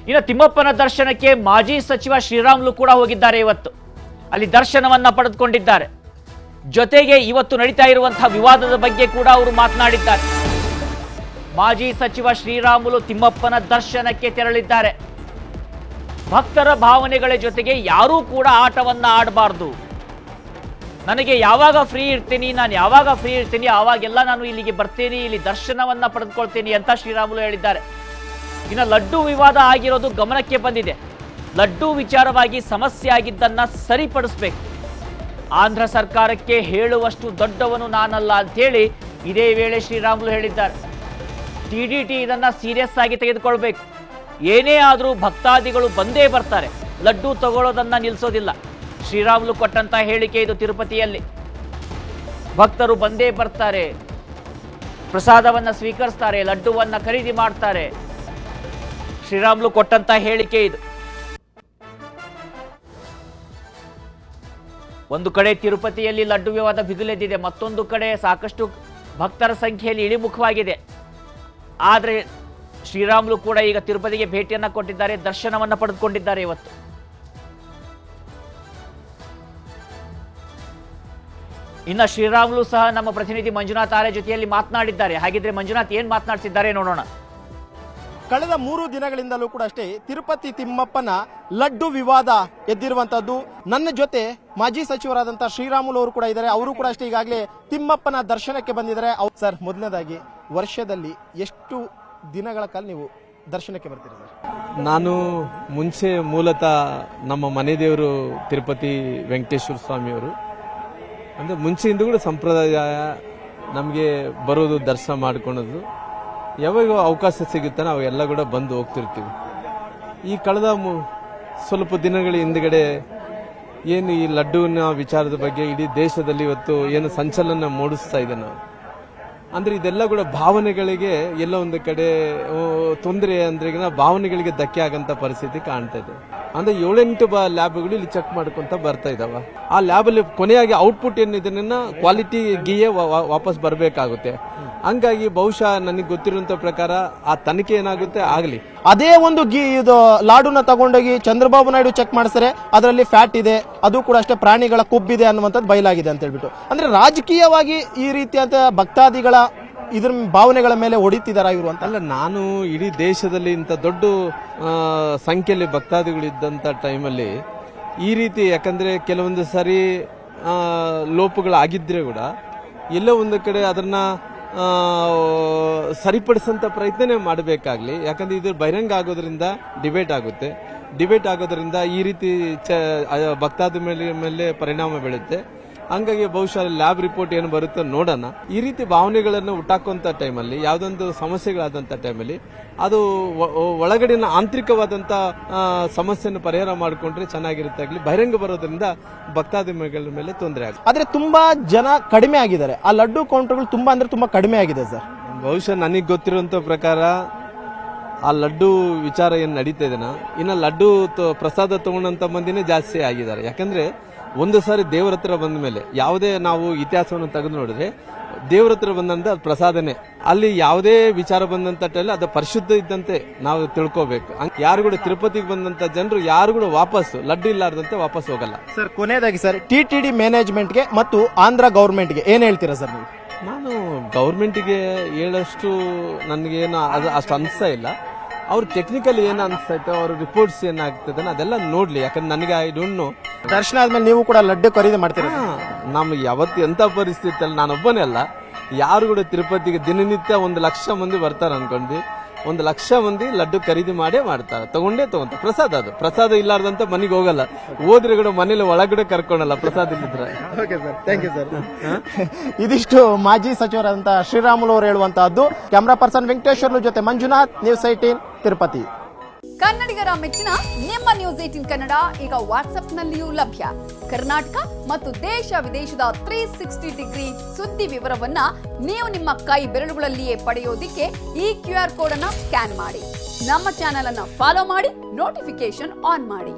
ಇನ್ನು ತಿಮ್ಮಪ್ಪನ ದರ್ಶನಕ್ಕೆ ಮಾಜಿ ಸಚಿವ ಶ್ರೀರಾಮುಲು ಕೂಡ ಹೋಗಿದ್ದಾರೆ. ಇವತ್ತು ಅಲ್ಲಿ ದರ್ಶನವನ್ನ ಪಡೆದುಕೊಂಡಿದ್ದಾರೆ. ಜೊತೆಗೆ ಇವತ್ತು ನಡೀತಾ ಇರುವಂತಹ ವಿವಾದದ ಬಗ್ಗೆ ಕೂಡ ಅವರು ಮಾತನಾಡಿದ್ದಾರೆ. ಮಾಜಿ ಸಚಿವ ಶ್ರೀರಾಮುಲು ತಿಮ್ಮಪ್ಪನ ದರ್ಶನಕ್ಕೆ ತೆರಳಿದ್ದಾರೆ. ಭಕ್ತರ ಭಾವನೆಗಳ ಜೊತೆಗೆ ಯಾರೂ ಕೂಡ ಆಟವನ್ನ ಆಡಬಾರ್ದು. ನನಗೆ ಯಾವಾಗ ಫ್ರೀ ಇರ್ತೀನಿ ಆವಾಗೆಲ್ಲ ನಾನು ಇಲ್ಲಿಗೆ ಬರ್ತೀನಿ, ಇಲ್ಲಿ ದರ್ಶನವನ್ನ ಪಡೆದುಕೊಳ್ತೀನಿ ಅಂತ ಶ್ರೀರಾಮುಲು ಹೇಳಿದ್ದಾರೆ. ಇನ್ನು ಲಡ್ಡು ವಿವಾದ ಆಗಿರೋದು ಗಮನಕ್ಕೆ ಬಂದಿದೆ. ಲಡ್ಡು ವಿಚಾರವಾಗಿ ಸಮಸ್ಯೆ ಆಗಿದ್ದನ್ನ ಸರಿಪಡಿಸಬೇಕು. ಆಂಧ್ರ ಸರ್ಕಾರಕ್ಕೆ ಹೇಳುವಷ್ಟು ದೊಡ್ಡವನು ನಾನಲ್ಲ ಅಂತೇಳಿ ಇದೇ ವೇಳೆ ಶ್ರೀರಾಮುಲು ಹೇಳಿದ್ದಾರೆ. TDT ಇದನ್ನ ಸೀರಿಯಸ್ ಆಗಿ ತೆಗೆದುಕೊಳ್ಬೇಕು. ಏನೇ ಆದರೂ ಭಕ್ತಾದಿಗಳು ಬಂದೇ ಬರ್ತಾರೆ, ಲಡ್ಡು ತಗೊಳ್ಳೋದನ್ನ ನಿಲ್ಲಿಸೋದಿಲ್ಲ. ಶ್ರೀರಾಮುಲು ಕೊಟ್ಟಂತ ಹೇಳಿಕೆ ಇದು. ತಿರುಪತಿಯಲ್ಲಿ ಭಕ್ತರು ಬಂದೇ ಬರ್ತಾರೆ, ಪ್ರಸಾದವನ್ನ ಸ್ವೀಕರಿಸ್ತಾರೆ, ಲಡ್ಡುವನ್ನ ಖರೀದಿ ಮಾಡ್ತಾರೆ. ಶ್ರೀರಾಮುಲು ಕೊಟ್ಟಂತ ಹೇಳಿಕೆ ಇದು. ಒಂದು ಕಡೆ ತಿರುಪತಿಯಲ್ಲಿ ಲಡ್ಡು ವಿವಾದ ಬಿಗುಲೆದ್ದಿದೆ, ಮತ್ತೊಂದು ಕಡೆ ಸಾಕಷ್ಟು ಭಕ್ತರ ಸಂಖ್ಯೆಯಲ್ಲಿ ಇಳಿಮುಖವಾಗಿದೆ. ಆದರೆ ಶ್ರೀರಾಮುಲು ಕೂಡ ಈಗ ತಿರುಪತಿಗೆ ಭೇಟಿಯನ್ನ ಕೊಟ್ಟಿದ್ದಾರೆ, ದರ್ಶನವನ್ನ ಪಡೆದುಕೊಂಡಿದ್ದಾರೆ. ಇವತ್ತು ಇನ್ನು ಶ್ರೀರಾಮುಲು ಸಹ ನಮ್ಮ ಪ್ರತಿನಿಧಿ ಮಂಜುನಾಥ್ ಆರ್ಯ ಜೊತೆಯಲ್ಲಿ ಮಾತನಾಡಿದ್ದಾರೆ. ಹಾಗಿದ್ರೆ ಮಂಜುನಾಥ್ ಏನ್ ಮಾತನಾಡ್ತಿದ್ದಾರೆ ನೋಡೋಣ. ಕಳೆದ 3 ದಿನಗಳಿಂದಲೂ ಕೂಡ ಅಷ್ಟೇ ತಿರುಪತಿ ತಿಮ್ಮಪ್ಪನ ಲಡ್ಡು ವಿವಾದ ಎದ್ದಿರುವಂತದ್ದು. ನನ್ನ ಜೊತೆ ಮಾಜಿ ಸಚಿವರಾದಂತಹ ಶ್ರೀರಾಮುಲು ಅವರು ಕೂಡ ಇದ್ದಾರೆ. ಅವರು ಕೂಡ ಅಷ್ಟೇ ಈಗಾಗಲೇ ತಿಮ್ಮಪ್ಪನ ದರ್ಶನಕ್ಕೆ ಬಂದಿದ್ದಾರೆ. ಸರ್, ಮೊದಲನೇದಾಗಿ ವರ್ಷದಲ್ಲಿ ಎಷ್ಟು ದಿನಗಳ ಕಾಲ ನೀವು ದರ್ಶನಕ್ಕೆ ಬರ್ತೀರಿ ಸರ್? ನಾನು ಮುಂಚೆ ಮೂಲತಃ ನಮ್ಮ ಮನೆ ದೇವರು ತಿರುಪತಿ ವೆಂಕಟೇಶ್ವರ ಸ್ವಾಮಿಯವರು. ಅಂದರೆ ಮುಂಚೆಯಿಂದ ಕೂಡ ಸಂಪ್ರದಾಯ ನಮಗೆ ಬರೋದು, ದರ್ಶನ ಮಾಡ್ಕೊಳ್ಳೋದು. ಯಾವಾಗ ಅವಕಾಶ ಸಿಗುತ್ತಾನೋ ಅವೆಲ್ಲ ಕೂಡ ಬಂದು ಹೋಗ್ತಿರ್ತೀವಿ. ಈ ಕಳೆದ ಸ್ವಲ್ಪ ದಿನಗಳ ಹಿಂದ್ಗಡೆ ಏನು ಈ ಲಡ್ಡುವಿನ ವಿಚಾರದ ಬಗ್ಗೆ ಇಡೀ ದೇಶದಲ್ಲಿ ಇವತ್ತು ಏನು ಸಂಚಲನ ಮೂಡಿಸ್ತಾ ಇದೆ ನಾವು. ಅಂದ್ರೆ ಇದೆಲ್ಲ ಕೂಡ ಭಾವನೆಗಳಿಗೆ ಎಲ್ಲ ಒಂದು ಕಡೆ ತೊಂದರೆ ಅಂದ್ರೆ ಭಾವನೆಗಳಿಗೆ ಧಕ್ಕೆ ಆಗಂತ ಪರಿಸ್ಥಿತಿ ಕಾಣ್ತಾ ಇದೆ. ಅಂದ್ರೆ 7-8 ಲ್ಯಾಬ್ಗಳು ಇಲ್ಲಿ ಚೆಕ್ ಮಾಡ್ಕೊಂತ ಬರ್ತಾ ಇದಾವ. ಆ ಲ್ಯಾಬ್ ಅಲ್ಲಿ ಕೊನೆಯಾಗಿ ಔಟ್ಪುಟ್ ಏನಿದೆ ಕ್ವಾಲಿಟಿ ಗೀಯೇ ವಾಪಸ್ ಬರಬೇಕಾಗುತ್ತೆ. ಹಂಗಾಗಿ ಬಹುಶಃ ನನಗೆ ಗೊತ್ತಿರುವಂತ ಪ್ರಕಾರ ಆ ತನಿಖೆ ಏನಾಗುತ್ತೆ ಆಗಲಿ. ಅದೇ ಒಂದು ಇದು ಲಾಡುನ ತಗೊಂಡೋಗಿ ಚಂದ್ರಬಾಬು ನಾಯ್ಡು ಚೆಕ್ ಮಾಡಿಸ್ತಾರೆ, ಅದರಲ್ಲಿ ಫ್ಯಾಟ್ ಇದೆ, ಅದು ಕೂಡ ಅಷ್ಟೇ ಪ್ರಾಣಿಗಳ ಕೊಬ್ಬಿದೆ ಅನ್ನುವಂಥದ್ದು ಬಯಲಾಗಿದೆ ಅಂತ ಹೇಳ್ಬಿಟ್ಟು. ಅಂದ್ರೆ ರಾಜಕೀಯವಾಗಿ ಈ ರೀತಿಯಾದ ಭಕ್ತಾದಿಗಳ ಇದ್ರ ಭಾವನೆಗಳ ಮೇಲೆ ಹೊಡಿತಿದಾರ ಇವರು ಅಂತ ಅಲ್ಲ. ನಾನು ಇಡೀ ದೇಶದಲ್ಲಿ ಇಂಥ ದೊಡ್ಡ ಸಂಖ್ಯೆಯಲ್ಲಿ ಭಕ್ತಾದಿಗಳು ಇದ್ದಂತ ಟೈಮಲ್ಲಿ ಈ ರೀತಿ, ಯಾಕಂದ್ರೆ ಕೆಲವೊಂದು ಸಾರಿ ಲೋಪಗಳಾಗಿದ್ರೆ ಕೂಡ ಎಲ್ಲೋ ಒಂದು ಕಡೆ ಅದನ್ನ ಸರಿಪಡಿಸಂತ ಪ್ರಯತ್ನನೇ ಮಾಡಬೇಕಾಗ್ಲಿ. ಯಾಕಂದ್ರೆ ಇದು ಬಹಿರಂಗ ಆಗೋದ್ರಿಂದ ಡಿಬೇಟ್ ಆಗೋದ್ರಿಂದ ಈ ರೀತಿ ಭಕ್ತಾದ ಮೇಲೆ ಪರಿಣಾಮ ಬೀಳುತ್ತೆ. ಹಂಗಾಗಿ ಬಹುಶಃ ಲ್ಯಾಬ್ ರಿಪೋರ್ಟ್ ಏನು ಬರುತ್ತೋ ನೋಡೋಣ. ಈ ರೀತಿ ಭಾವನೆಗಳನ್ನು ಹುಟ್ಟಾಕುವಂತ ಟೈಮಲ್ಲಿ, ಯಾವುದೊಂದು ಸಮಸ್ಯೆಗಳಾದಂತ ಟೈಮಲ್ಲಿ ಅದು ಒಳಗಡಿನ ಆಂತರಿಕವಾದಂತ ಸಮಸ್ಯೆಯನ್ನು ಪರಿಹಾರ ಮಾಡಿಕೊಂಡ್ರೆ ಚೆನ್ನಾಗಿರುತ್ತೆ. ಆಗ್ಲಿ ಬಹಿರಂಗ ಬರೋದ್ರಿಂದ ಭಕ್ತಾದಿಗಳ ಮೇಲೆ ತೊಂದರೆ ಆಗುತ್ತೆ. ಆದ್ರೆ ತುಂಬಾ ಜನ ಕಡಿಮೆ ಆಗಿದ್ದಾರೆ. ಆ ಲಡ್ಡು ಕೌಂಟರ್ಗಳು ತುಂಬಾ ಕಡಿಮೆ ಆಗಿದೆ ಸರ್. ಬಹುಶಃ ನನಗೆ ಗೊತ್ತಿರುವಂತ ಪ್ರಕಾರ ಆ ಲಡ್ಡು ವಿಚಾರ ಏನ್ ನಡೀತಾ ಇದೆನಾ, ಇನ್ನ ಲಡ್ಡು ಪ್ರಸಾದ ತಗೊಂಡಂತ ಮಂದಿನೇ ಜಾಸ್ತಿ ಆಗಿದ್ದಾರೆ. ಯಾಕಂದ್ರೆ ಒಂದು ಸಾರಿ ದೇವರ ಹತ್ರ ಬಂದ ಮೇಲೆ, ಯಾವುದೇ ನಾವು ಇತಿಹಾಸವನ್ನು ತೆಗೆದು ನೋಡಿದ್ರೆ ದೇವರ ಹತ್ರ ಬಂದಂತ ಅದು ಪ್ರಸಾದನೆ. ಅಲ್ಲಿ ಯಾವುದೇ ವಿಚಾರ ಬಂದಂತ ಟೈಮ್ ಅದು ಪರಿಶುದ್ಧ ಇದ್ದಂತೆ ನಾವು ತಿಳ್ಕೋಬೇಕು. ಯಾರು ಕೂಡ ತಿರುಪತಿಗೆ ಬಂದಂತ ಜನರು ಯಾರು ಕೂಡ ವಾಪಸ್ ಲಡ್ಡು ಇಲ್ಲಾರ್ದಂತೆ ವಾಪಸ್ ಹೋಗಲ್ಲ. ಸರ್, ಕೊನೆಯದಾಗಿ ಸರ್, TTD ಮ್ಯಾನೇಜ್ಮೆಂಟ್ಗೆ ಮತ್ತು ಆಂಧ್ರ ಗವರ್ಮೆಂಟ್ಗೆ ಏನ್ ಹೇಳ್ತೀರಾ ಸರ್ ನೀವು? ನಾನು ಗವರ್ಮೆಂಟ್ಗೆ ಹೇಳಷ್ಟು ನನಗೇನು ಅಷ್ಟು ಅನಿಸ್ತಾ ಇಲ್ಲ. ಅವ್ರು ಟೆಕ್ನಿಕಲ್ ಏನ್ ಅನ್ಸ್ತೈತೆ, ಅವ್ರ ರಿಪೋರ್ಟ್ಸ್ ಏನಾಗ್ತದೆ ಅದೆಲ್ಲ ನೋಡ್ಲಿ. ಯಾಕಂದ್ರೆ ನನಗೆ ಐ ಡೋಂಟ್ ನೋ. ದರ್ಶನ ಆದ್ಮೇಲೆ ನೀವು ಕೂಡ ಲಡ್ಡು ಖರೀದಿ ಮಾಡ್ತೀರಾ? ನಮ್ಗೆ ಯಾವತ್ತು ಎಂತ ಪರಿಸ್ಥಿತಿ ಅಲ್ಲ, ನಾನೊಬ್ಬನೇ ಅಲ್ಲ, ಯಾರು ಕೂಡ ತಿರುಪತಿಗೆ ದಿನನಿತ್ಯ 1 ಲಕ್ಷ ಮಂದಿ ಬರ್ತಾರೆ ಅನ್ಕೊಂಡ್ವಿ. 1 ಲಕ್ಷ ಮಂದಿ ಲಡ್ಡು ಖರೀದಿ ಮಾಡೇ ಮಾಡ್ತಾರೆ, ತಗೊಂತಾರೆ. ಪ್ರಸಾದ, ಅದು ಪ್ರಸಾದ ಇಲ್ಲಾರ್ದಂತ ಮನೆಗೆ ಹೋಗಲ್ಲ. ಹೋದ್ರೆ ಕೂಡ ಮನೇಲಿ ಒಳಗಡೆ ಕರ್ಕೊಂಡಲ್ಲ ಪ್ರಸಾದ ಇಲ್ಲಿದ್ರೆ. Thank you sir. ಇದಿಷ್ಟು ಮಾಜಿ ಸಚಿವರಾದಂತಹ ಶ್ರೀರಾಮುಲು ಅವರು ಹೇಳುವಂತಹದ್ದು. ಕ್ಯಾಮರಾ ಪರ್ಸನ್ ವೆಂಕಟೇಶ್ವರ್ಲು ಜೊತೆ ಮಂಜುನಾಥ್, ನ್ಯೂಸ್ 18 ತಿರುಪತಿ. ಕನ್ನಡಿಗರ ಮೆಚ್ಚಿನ ನಿಮ್ಮ ನ್ಯೂಸ್ 18 ಕನ್ನಡ ಈಗ ವಾಟ್ಸ್ಆಪ್ನಲ್ಲಿಯೂ ಲಭ್ಯ. ಕರ್ನಾಟಕ ಮತ್ತು ದೇಶ ವಿದೇಶದ 360 ಡಿಗ್ರಿ ಸುದ್ದಿ ವಿವರವನ್ನ ನೀವು ನಿಮ್ಮ ಕೈ ಬೆರಳುಗಳಲ್ಲಿಯೇ ಪಡೆಯೋದಿಕ್ಕೆ ಈ QR ಕೋಡ್ ಅನ್ನ ಸ್ಕ್ಯಾನ್ ಮಾಡಿ. ನಮ್ಮ ಚಾನೆಲ್ ಅನ್ನ ಫಾಲೋ ಮಾಡಿ, ನೋಟಿಫಿಕೇಶನ್ ಆನ್ ಮಾಡಿ.